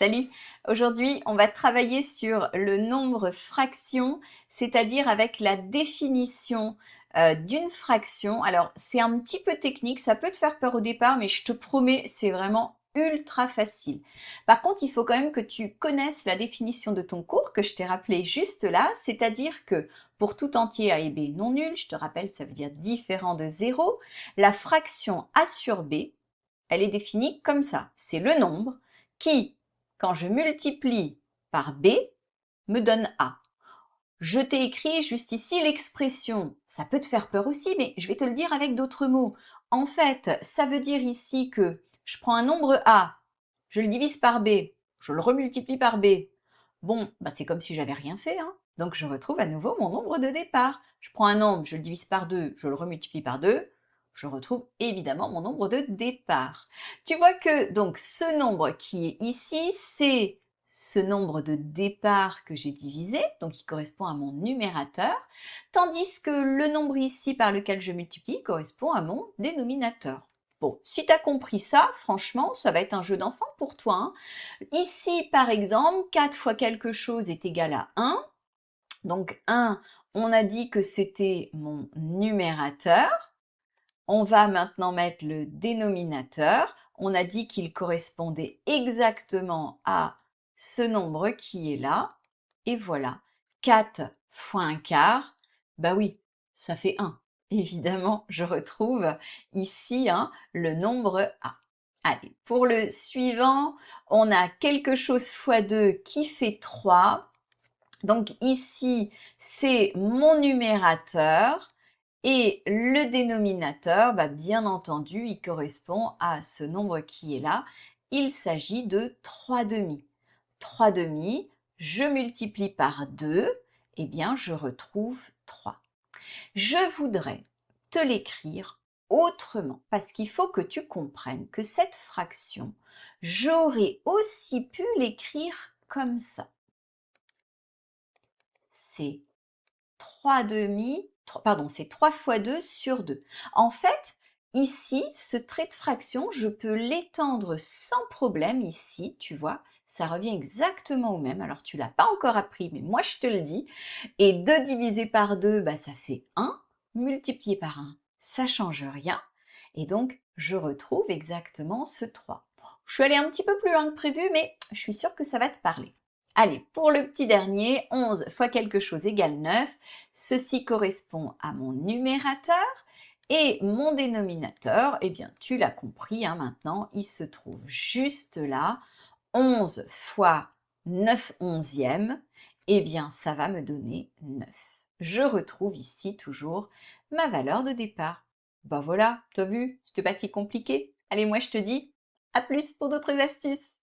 Salut! Aujourd'hui, on va travailler sur le nombre fraction, c'est-à-dire avec la définition d'une fraction. Alors, c'est un petit peu technique, ça peut te faire peur au départ, mais je te promets, c'est vraiment ultra facile. Par contre, il faut quand même que tu connaisses la définition de ton cours que je t'ai rappelé juste là, c'est-à-dire que pour tout entier A et B non nul, je te rappelle, ça veut dire différent de 0, la fraction A sur B, elle est définie comme ça. C'est le nombre qui, quand je multiplie par B, me donne A. Je t'ai écrit juste ici l'expression. Ça peut te faire peur aussi, mais je vais te le dire avec d'autres mots. En fait, ça veut dire ici que je prends un nombre A, je le divise par B, je le remultiplie par B. Bon, bah c'est comme si j'avais rien fait, hein. Donc je retrouve à nouveau mon nombre de départ. Je prends un nombre, je le divise par 2, je le remultiplie par 2, je retrouve évidemment mon nombre de départ. Tu vois que donc ce nombre qui est ici, c'est ce nombre de départ que j'ai divisé, donc qui correspond à mon numérateur, tandis que le nombre ici par lequel je multiplie correspond à mon dénominateur. Bon, si tu as compris ça, franchement, ça va être un jeu d'enfant pour toi, hein. Ici, par exemple, 4 fois quelque chose est égal à 1. Donc 1, on a dit que c'était mon numérateur. On va maintenant mettre le dénominateur. On a dit qu'il correspondait exactement à ce nombre qui est là. Et voilà, 4 fois un quart, bah oui, ça fait 1. Évidemment, je retrouve ici le nombre A. Allez, pour le suivant, on a quelque chose fois 2 qui fait 3. Donc ici, c'est mon numérateur. Et le dénominateur, bah bien entendu, il correspond à ce nombre qui est là. Il s'agit de 3 demi. 3 demi, je multiplie par 2, eh bien je retrouve 3. Je voudrais te l'écrire autrement, parce qu'il faut que tu comprennes que cette fraction, j'aurais aussi pu l'écrire comme ça. C'est 3 demi, pardon, c'est 3 fois 2 sur 2. En fait, ici, ce trait de fraction, je peux l'étendre sans problème ici, tu vois, ça revient exactement au même. Alors, tu ne l'as pas encore appris, mais moi, je te le dis. Et 2 divisé par 2, bah, ça fait 1. Multiplié par 1, ça ne change rien. Et donc, je retrouve exactement ce 3. Je suis allée un petit peu plus loin que prévu, mais je suis sûre que ça va te parler. Allez, pour le petit dernier, 11 fois quelque chose égale 9. Ceci correspond à mon numérateur. Et mon dénominateur, eh bien, tu l'as compris, maintenant, il se trouve juste là. 11 fois 9 onzièmes, eh bien, ça va me donner 9. Je retrouve ici toujours ma valeur de départ. Bah voilà, t'as vu, c'était pas si compliqué. Allez, moi je te dis, à plus pour d'autres astuces.